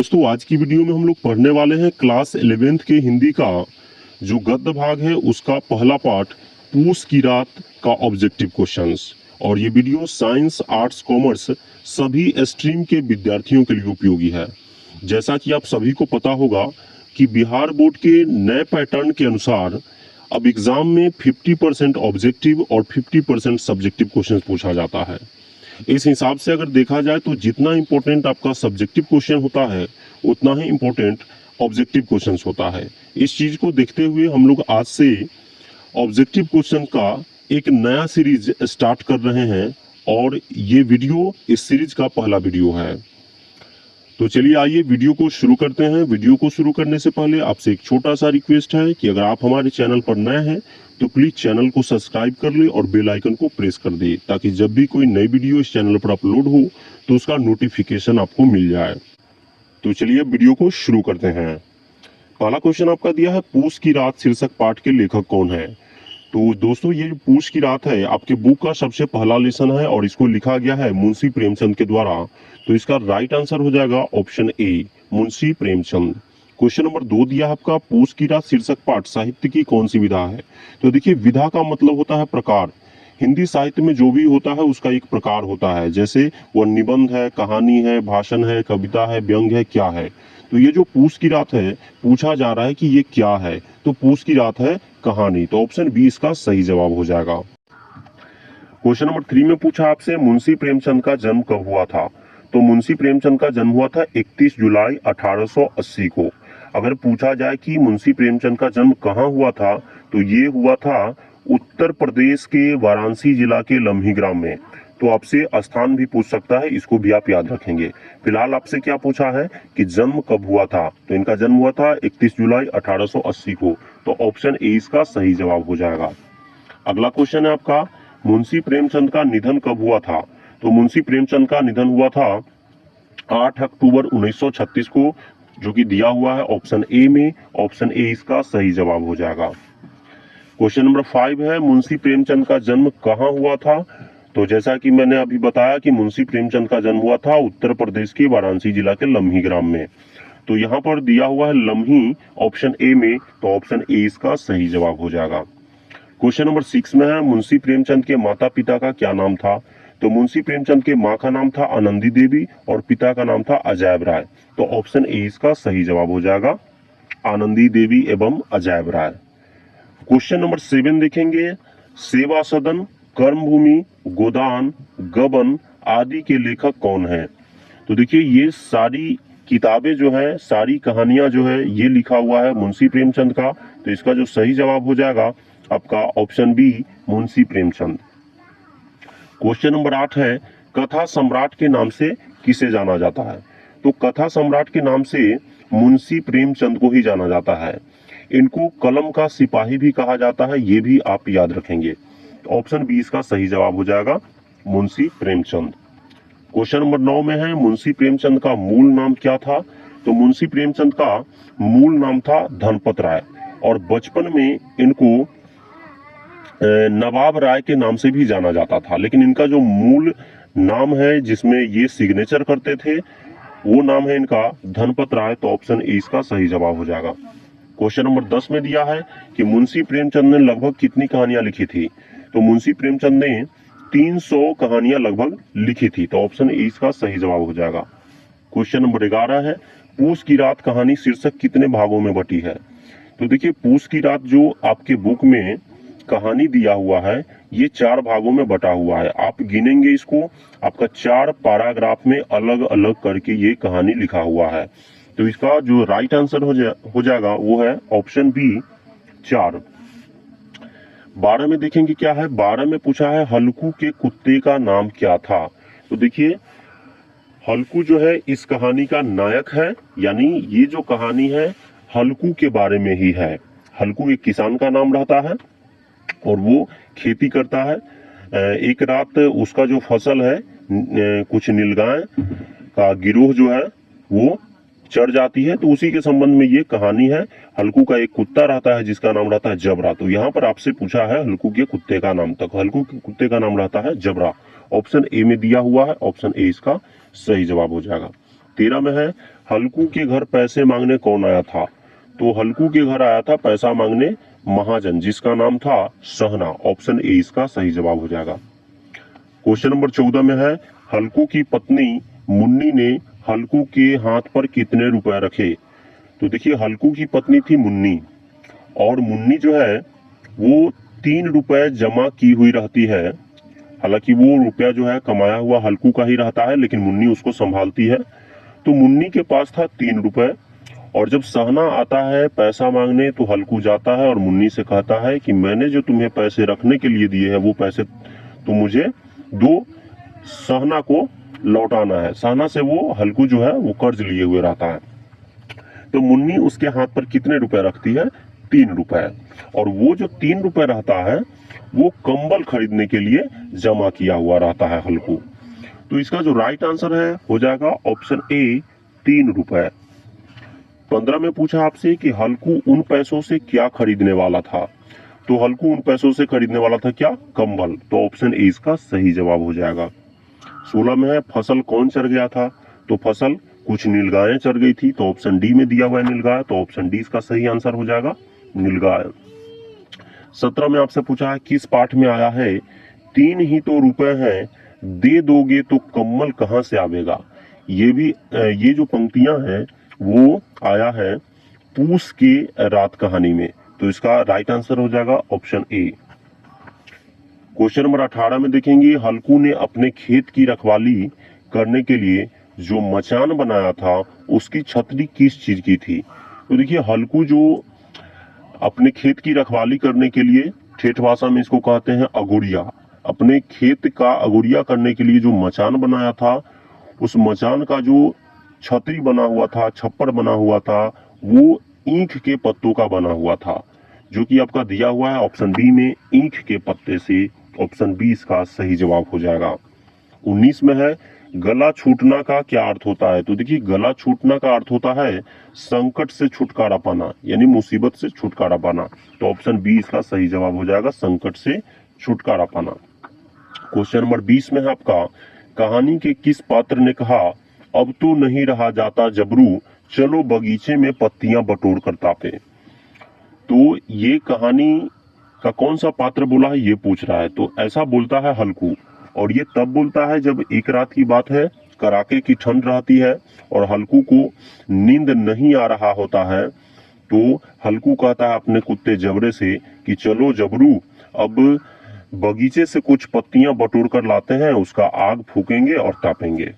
दोस्तों आज की वीडियो में हम लोग पढ़ने वाले हैं क्लास 11th के हिंदी का जो गद्य भाग है उसका पहला पार्ट पूस की रात का ऑब्जेक्टिव क्वेश्चंस। और ये वीडियो साइंस आर्ट्स कॉमर्स सभी स्ट्रीम के विद्यार्थियों के लिए उपयोगी है। जैसा कि आप सभी को पता होगा कि बिहार बोर्ड के नए पैटर्न के अनुसार अब एग्जाम में 50% ऑब्जेक्टिव और 50% सब्जेक्टिव क्वेश्चन पूछा जाता है। इस हिसाब से अगर देखा जाए तो जितना इंपॉर्टेंट आपका सब्जेक्टिव क्वेश्चन होता है उतना ही इंपॉर्टेंट ऑब्जेक्टिव क्वेश्चंस होता है। इस चीज को देखते हुए हम लोग आज से ऑब्जेक्टिव क्वेश्चन का एक नया सीरीज स्टार्ट कर रहे हैं और ये वीडियो इस सीरीज का पहला वीडियो है। तो चलिए आइए वीडियो को शुरू करते हैं। वीडियो को शुरू करने से पहले आपसे एक छोटा सा रिक्वेस्ट है कि अगर आप हमारे चैनल पर नए हैं तो प्लीज चैनल को सब्सक्राइब कर ले और बेल आइकन को प्रेस कर दे ताकि जब भी कोई नई वीडियो इस चैनल पर अपलोड हो तो उसका नोटिफिकेशन आपको मिल जाए। तो चलिए वीडियो को शुरू करते हैं। पहला क्वेश्चन आपका दिया है पूस की रात शीर्षक पाठ के लेखक कौन है। तो दोस्तों ये जो पूस की रात है आपके बुक का सबसे पहला लेसन है और इसको लिखा गया है मुंशी प्रेमचंद के द्वारा। तो इसका राइट आंसर हो जाएगा option A Munshi Premchand. Question number 2 दिया है आपका पूस की रात शीर्षक पाठ साहित्य की कौन सी विधा है। तो देखिए विधा का मतलब होता है प्रकार। हिंदी साहित्य में जो भी होता है उसका एक प्रकार होता है, जैसे वो निबंध है, कहानी है, भाषण है, कविता है, व्यंग्य है, क्या है। तो ये जो पूस की रात है पूछा जा रहा है कि ये क्या है, तो पूस की रात है कहानी। तो ऑप्शन बी इसका सही जवाब हो जाएगा। क्वेश्चन नंबर 3 में पूछा आपसे मुंशी प्रेमचंद का जन्म कब हुआ था। तो मुंशी प्रेमचंद का जन्म हुआ था 31 जुलाई 1880 को। अगर पूछा जाए कि मुंशी प्रेमचंद का जन्म कहाँ हुआ था तो ये हुआ था उत्तर प्रदेश के वाराणसी जिला के लम्ही ग्राम में। तो आपसे स्थान भी पूछ सकता है, इसको भी आप याद रखेंगे। फिलहाल आपसे क्या पूछा है कि जन्म कब हुआ था, तो इनका जन्म हुआ था 31 जुलाई 1880 को। तो ऑप्शन ए इसका सही जवाब हो जाएगा। अगला क्वेश्चन है आपका मुंशी प्रेमचंद का निधन कब हुआ था। तो मुंशी प्रेमचंद का निधन हुआ था 8 अक्टूबर 1936 को, जो कि दिया हुआ है ऑप्शन ए में। ऑप्शन ए इसका सही जवाब हो जाएगा। क्वेश्चन नंबर 5 है मुंशी प्रेमचंद का जन्म कहाँ हुआ था। तो जैसा कि मैंने अभी बताया कि मुंशी प्रेमचंद का जन्म हुआ था उत्तर प्रदेश के वाराणसी जिला के लम्ही ग्राम में। तो यहाँ पर दिया हुआ है लम्ही ऑप्शन ए में, तो ऑप्शन ए इसका सही जवाब हो जाएगा। क्वेश्चन नंबर 6 में है मुंशी प्रेमचंद के माता पिता का क्या नाम था। तो मुंशी प्रेमचंद के माँ का नाम था आनंदी देवी और पिता का नाम था अजैब राय। तो ऑप्शन ए इसका सही जवाब हो जाएगा, आनंदी देवी एवं अजैब राय। क्वेश्चन नंबर 7 देखेंगे सेवा सदन, कर्मभूमि, गोदान, गबन आदि के लेखक कौन है। तो देखिए ये सारी किताबें जो है, सारी कहानियां जो है, ये लिखा हुआ है मुंशी प्रेमचंद का। तो इसका जो सही जवाब हो जाएगा आपका option B Munshi Premchand. Question number 8 है कथा सम्राट के नाम से किसे जाना जाता है। तो कथा सम्राट के नाम से मुंशी प्रेमचंद को ही जाना जाता है। इनको कलम का सिपाही भी कहा जाता है, ये भी आप याद रखेंगे। ऑप्शन बी इसका सही जवाब हो जाएगा मुंशी प्रेमचंद। क्वेश्चन नंबर 9 में है मुंशी प्रेमचंद का मूल नाम क्या था। तो मुंशी प्रेमचंद का मूल नाम था धनपत राय और बचपन में इनको नवाब राय के नाम से भी जाना जाता था, लेकिन इनका जो मूल नाम है जिसमें ये सिग्नेचर करते थे वो नाम है इनका धनपत राय। तो ऑप्शन ए इसका सही जवाब हो जाएगा। क्वेश्चन नंबर 10 में दिया है कि मुंशी प्रेमचंद ने लगभग कितनी कहानियां लिखी थी। तो मुंशी प्रेमचंद ने 300 कहानियां लगभग लिखी थी। तो ऑप्शन ए इसका सही जवाब हो जाएगा। क्वेश्चन नंबर 11 है पूस की रात कहानी शीर्षक कितने भागों में बटी है। तो देखिए पूस की रात जो आपके बुक में कहानी दिया हुआ है ये 4 भागों में बटा हुआ है। आप गिनेंगे इसको, आपका 4 पैराग्राफ में अलग अलग करके ये कहानी लिखा हुआ है। तो इसका जो राइट आंसर हो जाएगा वो है ऑप्शन बी 4। 12 में देखेंगे क्या है। 12 में पूछा है हल्कू के कुत्ते का नाम क्या था। तो देखिए हल्कू जो है इस कहानी का नायक है, यानी ये जो कहानी है हल्कू के बारे में ही है। हल्कू एक किसान का नाम रहता है और वो खेती करता है। एक रात उसका जो फसल है कुछ नीलगाय का गिरोह जो है वो चढ़ जाती है, तो उसी के संबंध में ये कहानी है। हल्कू का एक कुत्ता रहता है जिसका नाम रहता है जबरा। तो यहाँ पर आपसे पूछा है हल्कू के कुत्ते का नाम, तक हल्कू के कुत्ते का नाम रहता है जबरा। ऑप्शन ए में दिया हुआ है, ऑप्शन ए इसका सही जवाब हो जाएगा। 13 में है हल्कू के घर पैसे मांगने कौन आया था। तो हल्कू के घर आया था पैसा मांगने महाजन, जिसका नाम था सहना। ऑप्शन ए इसका सही जवाब हो जाएगा। क्वेश्चन नंबर 14 में है हल्कू की पत्नी मुन्नी ने हल्कू के हाथ पर कितने रुपए रखे। तो देखिए हल्कू की पत्नी थी मुन्नी, और मुन्नी जो है वो 3 रुपए जमा की हुई रहती है। हालांकि वो रुपया जो है कमाया हुआ हल्कू का ही रहता है, लेकिन मुन्नी उसको संभालती है। तो मुन्नी के पास था 3 रुपए, और जब सहना आता है पैसा मांगने तो हल्कू जाता है और मुन्नी से कहता है कि मैंने जो तुम्हें पैसे रखने के लिए दिए हैं वो पैसे तो मुझे दो, सहना को लौटाना है। सहना से वो हल्कू जो है वो कर्ज लिए हुए रहता है। तो मुन्नी उसके हाथ पर कितने रुपए रखती है, 3 रुपए, और वो जो 3 रुपए रहता है वो कंबल खरीदने के लिए जमा किया हुआ रहता है हल्कू। तो इसका जो राइट आंसर है हो जाएगा ऑप्शन ए 3 रुपए। 15 में पूछा आपसे कि हल्कू उन पैसों से क्या खरीदने वाला था। तो हल्कू उन पैसों से खरीदने वाला था क्या, कंबल। तो ऑप्शन ए इसका सही जवाब हो जाएगा। 16 में है फसल कौन चढ़ गया था। तो फसल कुछ नीलगायें चढ़ गई थी, तो ऑप्शन डी में दिया हुआ है नीलगाय, तो ऑप्शन डी इसका सही आंसर हो जाएगा नीलगाय। 17 में आपसे पूछा है किस पाठ में आया है 3 ही तो रुपए हैं, दे दोगे तो कम्बल कहां से आवेगा। ये जो पंक्तियां हैं वो आया है पूस के रात कहानी में। तो इसका राइट आंसर हो जाएगा ऑप्शन ए। क्वेश्चन नंबर 18 में देखेंगे हल्कू ने अपने खेत की रखवाली करने के लिए जो मचान बनाया था उसकी छतरी किस चीज की थी। तो देखिए हल्कू जो अपने खेत की रखवाली करने के लिए, ठेठ भाषा में इसको कहते हैं अगुड़िया, अपने खेत का अगुड़िया करने के लिए जो मचान बनाया था, उस मचान का जो छतरी बना हुआ था, छप्पर बना हुआ था, वो ईंख के पत्तों का बना हुआ था, जो कि आपका दिया हुआ है ऑप्शन बी में ईंख के पत्ते से। ऑप्शन बी इसका सही जवाब हो जाएगा। 19 में है गला छूटना का क्या अर्थ होता है। तो देखिए गला छूटना का अर्थ होता है संकट से छुटकारा पाना, यानी मुसीबत से छुटकारा पाना। तो ऑप्शन बी इसका सही जवाब हो जाएगा, संकट से छुटकारा पाना। क्वेश्चन नंबर 20 में है आपका कहानी के किस पात्र ने कहा अब तो नहीं रहा जाता जबरू, चलो बगीचे में पत्तियां बटोर कर तापे। तो ये कहानी का कौन सा पात्र बोला है ये पूछ रहा है। तो ऐसा बोलता है हल्कू, और ये तब बोलता है जब एक रात की बात है, कड़ाके की ठंड रहती है और हल्कू को नींद नहीं आ रहा होता है। तो हल्कू कहता है अपने कुत्ते जबरे से कि चलो जबरू अब बगीचे से कुछ पत्तियां बटोर कर लाते हैं, उसका आग फूकेंगे और तापेंगे।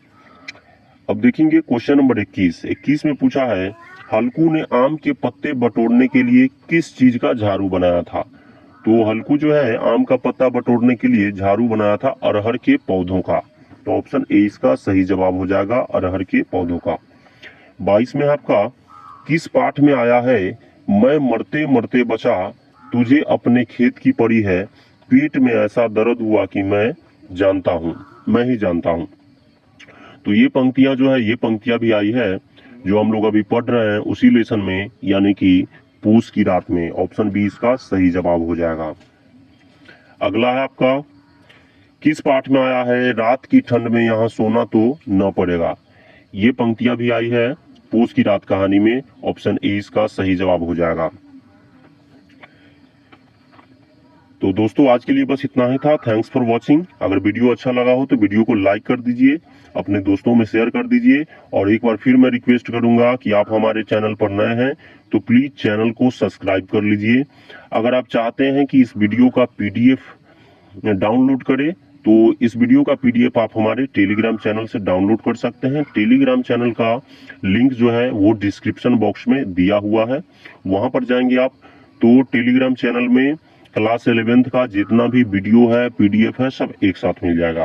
अब देखेंगे क्वेश्चन नंबर 21 में पूछा है हल्कू ने आम के पत्ते बटोरने के लिए किस चीज का झाड़ू बनाया था। तो हल्कू जो है आम का पत्ता बटोरने के लिए झाड़ू बनाया था अरहर के पौधों का। तो ऑप्शन ए इसका सही जवाब हो जाएगा, अरहर के पौधों का। 22 में आपका किस पाठ में आया है मैं मरते मरते बचा, तुझे अपने खेत की पड़ी है, पेट में ऐसा दर्द हुआ कि मैं जानता हूँ, मैं ही जानता हूँ। तो ये पंक्तियां जो है, ये पंक्तियां भी आई है जो हम लोग अभी पढ़ रहे हैं उसी लेसन में, यानी कि पूस की रात में। ऑप्शन बी इसका सही जवाब हो जाएगा। अगला है आपका किस पाठ में आया है रात की ठंड में यहाँ सोना तो न पड़ेगा। ये पंक्तियां भी आई है पूस की रात कहानी में। ऑप्शन ए इसका सही जवाब हो जाएगा। तो दोस्तों आज के लिए बस इतना ही था। Thanks for watching. अगर वीडियो अच्छा लगा हो तो वीडियो को लाइक कर दीजिए, अपने दोस्तों में शेयर कर दीजिए, और एक बार फिर मैं रिक्वेस्ट करूंगा कि आप हमारे चैनल पर नए हैं तो प्लीज चैनल को सब्सक्राइब कर लीजिए। अगर आप चाहते हैं कि इस वीडियो का पीडीएफ डाउनलोड करें तो इस वीडियो का पीडीएफ आप हमारे टेलीग्राम चैनल से डाउनलोड कर सकते हैं। टेलीग्राम चैनल का लिंक जो है वो डिस्क्रिप्शन बॉक्स में दिया हुआ है, वहां पर जाएंगे आप तो टेलीग्राम चैनल में क्लास 11th का जितना भी वीडियो है, पीडीएफ है, सब एक साथ मिल जाएगा।